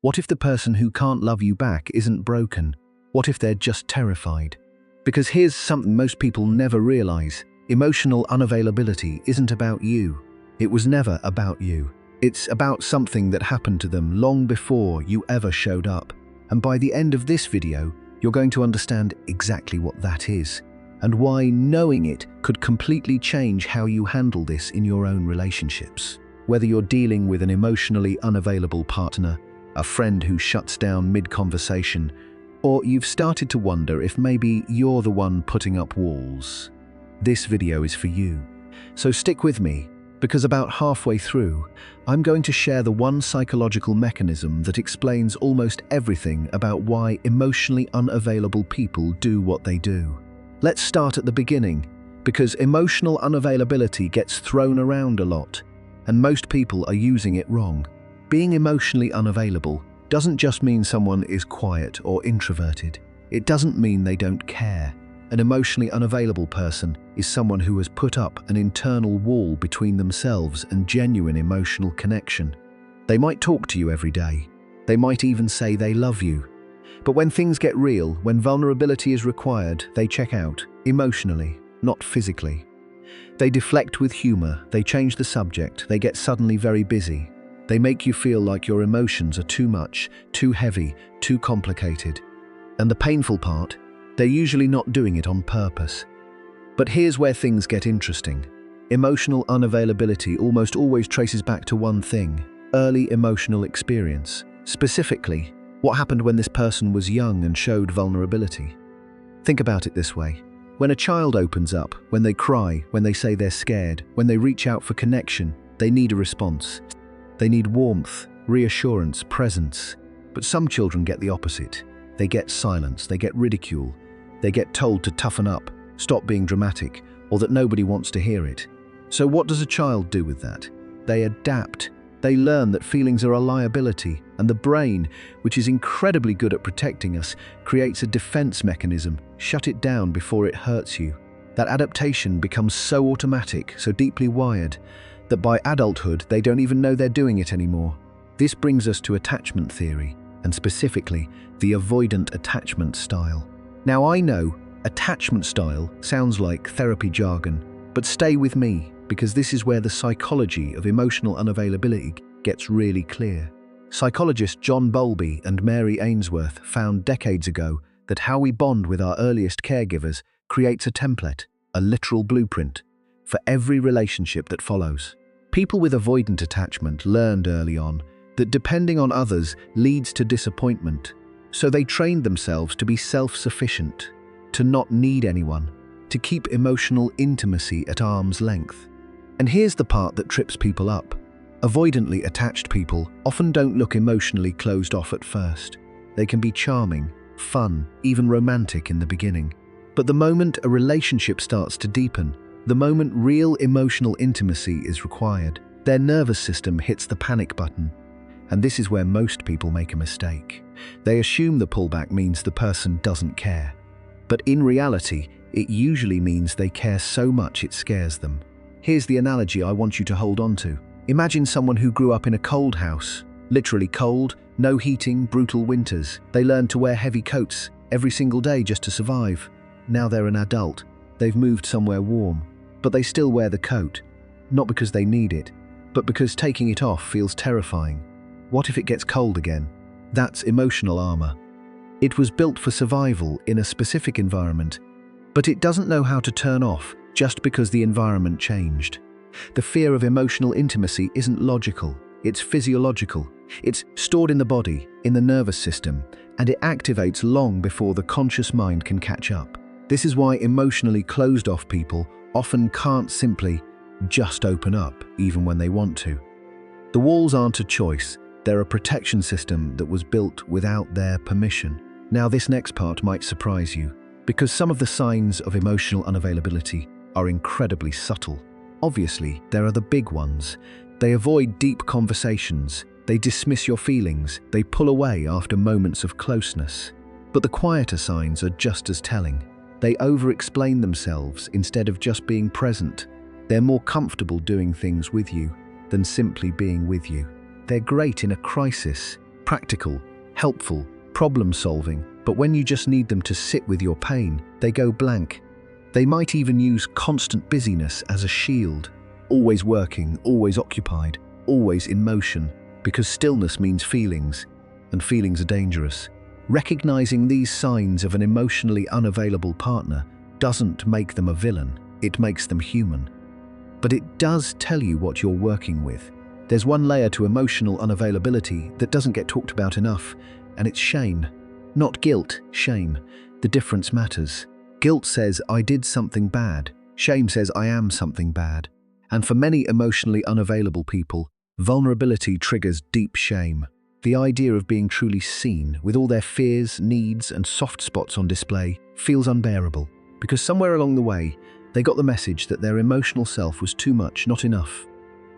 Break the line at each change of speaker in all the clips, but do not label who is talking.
What if the person who can't love you back isn't broken? What if they're just terrified? Because here's something most people never realize. Emotional unavailability isn't about you. It was never about you. It's about something that happened to them long before you ever showed up. And by the end of this video, you're going to understand exactly what that is, and why knowing it could completely change how you handle this in your own relationships. Whether you're dealing with an emotionally unavailable partner, a friend who shuts down mid-conversation, or you've started to wonder if maybe you're the one putting up walls, this video is for you. So stick with me, because about halfway through, I'm going to share the one psychological mechanism that explains almost everything about why emotionally unavailable people do what they do. Let's start at the beginning, because emotional unavailability gets thrown around a lot, and most people are using it wrong. Being emotionally unavailable doesn't just mean someone is quiet or introverted. It doesn't mean they don't care. An emotionally unavailable person is someone who has put up an internal wall between themselves and genuine emotional connection. They might talk to you every day. They might even say they love you. But when things get real, when vulnerability is required, they check out, emotionally, not physically. They deflect with humor, they change the subject, they get suddenly very busy. They make you feel like your emotions are too much, too heavy, too complicated. And the painful part, they're usually not doing it on purpose. But here's where things get interesting. Emotional unavailability almost always traces back to one thing: early emotional experience. Specifically, what happened when this person was young and showed vulnerability. Think about it this way. When a child opens up, when they cry, when they say they're scared, when they reach out for connection, they need a response. They need warmth, reassurance, presence. But some children get the opposite. They get silence, they get ridicule. They get told to toughen up, stop being dramatic, or that nobody wants to hear it. So what does a child do with that? They adapt. They learn that feelings are a liability, and the brain, which is incredibly good at protecting us, creates a defense mechanism. Shut it down before it hurts you. That adaptation becomes so automatic, so deeply wired, that by adulthood they don't even know they're doing it anymore. This brings us to attachment theory, and specifically, the avoidant attachment style. Now I know attachment style sounds like therapy jargon, but stay with me, because this is where the psychology of emotional unavailability gets really clear. Psychologists John Bowlby and Mary Ainsworth found decades ago that how we bond with our earliest caregivers creates a template, a literal blueprint, for every relationship that follows. People with avoidant attachment learned early on that depending on others leads to disappointment. So they trained themselves to be self-sufficient, to not need anyone, to keep emotional intimacy at arm's length. And here's the part that trips people up. Avoidantly attached people often don't look emotionally closed off at first. They can be charming, fun, even romantic in the beginning. But the moment a relationship starts to deepen, the moment real emotional intimacy is required, their nervous system hits the panic button. And this is where most people make a mistake. They assume the pullback means the person doesn't care. But in reality, it usually means they care so much it scares them. Here's the analogy I want you to hold on to. Imagine someone who grew up in a cold house. Literally cold, no heating, brutal winters. They learned to wear heavy coats every single day just to survive. Now they're an adult. They've moved somewhere warm. But they still wear the coat. Not because they need it, but because taking it off feels terrifying. What if it gets cold again? That's emotional armor. It was built for survival in a specific environment, but it doesn't know how to turn off just because the environment changed. The fear of emotional intimacy isn't logical, it's physiological. It's stored in the body, in the nervous system, and it activates long before the conscious mind can catch up. This is why emotionally closed-off people often can't simply just open up, even when they want to. The walls aren't a choice. They're a protection system that was built without their permission. Now this next part might surprise you, because some of the signs of emotional unavailability are incredibly subtle. Obviously, there are the big ones. They avoid deep conversations, they dismiss your feelings, they pull away after moments of closeness. But the quieter signs are just as telling. They over-explain themselves instead of just being present. They're more comfortable doing things with you than simply being with you. They're great in a crisis, practical, helpful, problem-solving, but when you just need them to sit with your pain, they go blank. They might even use constant busyness as a shield, always working, always occupied, always in motion, because stillness means feelings, and feelings are dangerous. Recognizing these signs of an emotionally unavailable partner doesn't make them a villain, it makes them human. But it does tell you what you're working with. There's one layer to emotional unavailability that doesn't get talked about enough, and it's shame. Not guilt, shame. The difference matters. Guilt says, I did something bad. Shame says, I am something bad. And for many emotionally unavailable people, vulnerability triggers deep shame. The idea of being truly seen, with all their fears, needs, and soft spots on display, feels unbearable, because somewhere along the way, they got the message that their emotional self was too much, not enough,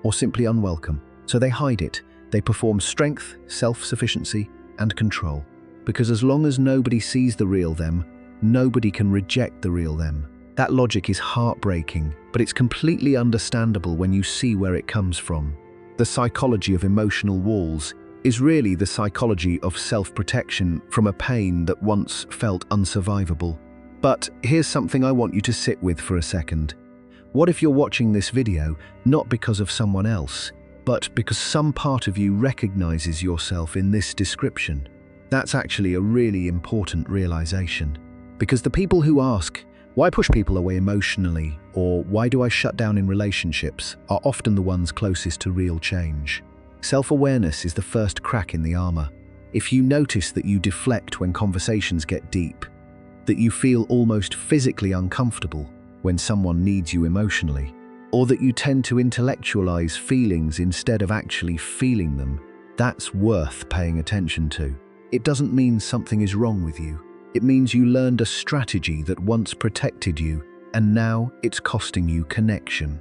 or simply unwelcome. So they hide it. They perform strength, self-sufficiency, and control. Because as long as nobody sees the real them, nobody can reject the real them. That logic is heartbreaking, but it's completely understandable when you see where it comes from. The psychology of emotional walls is really the psychology of self-protection from a pain that once felt unsurvivable. But here's something I want you to sit with for a second. What if you're watching this video not because of someone else, but because some part of you recognizes yourself in this description? That's actually a really important realization. Because the people who ask, why push people away emotionally, or why do I shut down in relationships, are often the ones closest to real change. Self-awareness is the first crack in the armor. If you notice that you deflect when conversations get deep, that you feel almost physically uncomfortable when someone needs you emotionally, or that you tend to intellectualize feelings instead of actually feeling them, that's worth paying attention to. It doesn't mean something is wrong with you. It means you learned a strategy that once protected you, and now it's costing you connection.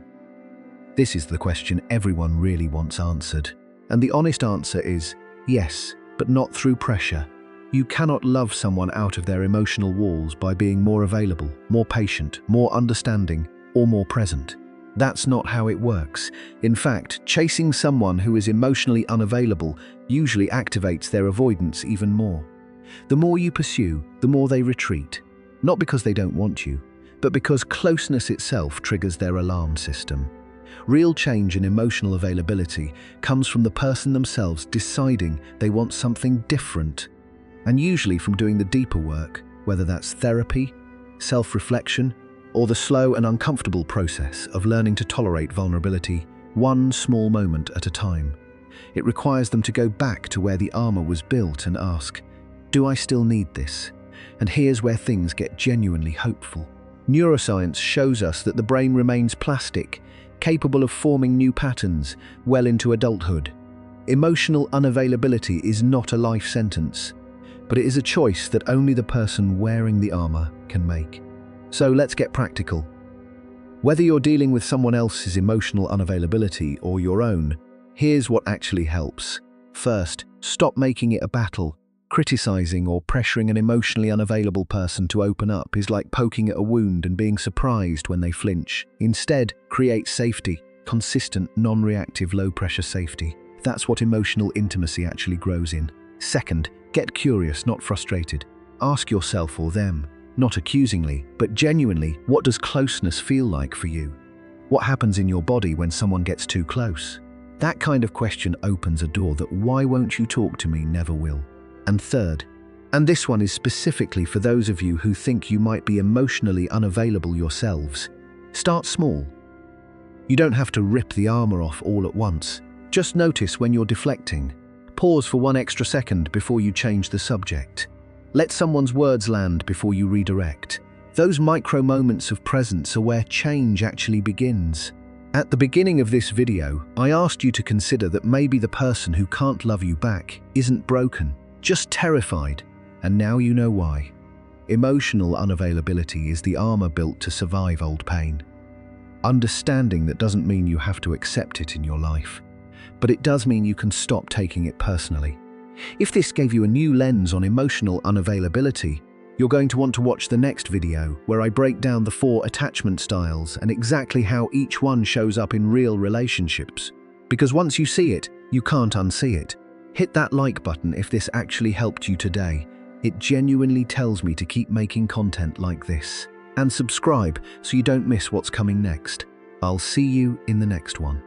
This is the question everyone really wants answered. And the honest answer is yes, but not through pressure. You cannot love someone out of their emotional walls by being more available, more patient, more understanding, or more present. That's not how it works. In fact, chasing someone who is emotionally unavailable usually activates their avoidance even more. The more you pursue, the more they retreat. Not because they don't want you, but because closeness itself triggers their alarm system. Real change in emotional availability comes from the person themselves deciding they want something different, and usually from doing the deeper work, whether that's therapy, self-reflection, or the slow and uncomfortable process of learning to tolerate vulnerability one small moment at a time. It requires them to go back to where the armor was built and ask, do I still need this? And here's where things get genuinely hopeful. Neuroscience shows us that the brain remains plastic, capable of forming new patterns well into adulthood. Emotional unavailability is not a life sentence, but it is a choice that only the person wearing the armor can make. So let's get practical. Whether you're dealing with someone else's emotional unavailability or your own, here's what actually helps. First, stop making it a battle. Criticizing or pressuring an emotionally unavailable person to open up is like poking at a wound and being surprised when they flinch. Instead, create safety, consistent, non-reactive, low-pressure safety. That's what emotional intimacy actually grows in. Second, get curious, not frustrated. Ask yourself or them, not accusingly, but genuinely, what does closeness feel like for you? What happens in your body when someone gets too close? That kind of question opens a door that "why won't you talk to me" never will. And third, and this one is specifically for those of you who think you might be emotionally unavailable yourselves, start small. You don't have to rip the armor off all at once. Just notice when you're deflecting. Pause for 1 extra second before you change the subject. Let someone's words land before you redirect. Those micro moments of presence are where change actually begins. At the beginning of this video, I asked you to consider that maybe the person who can't love you back isn't broken, just terrified, and now you know why. Emotional unavailability is the armor built to survive old pain. Understanding that doesn't mean you have to accept it in your life, but it does mean you can stop taking it personally. If this gave you a new lens on emotional unavailability, you're going to want to watch the next video where I break down the 4 attachment styles and exactly how each one shows up in real relationships. Because once you see it, you can't unsee it. Hit that like button if this actually helped you today. It genuinely tells me to keep making content like this. And subscribe so you don't miss what's coming next. I'll see you in the next one.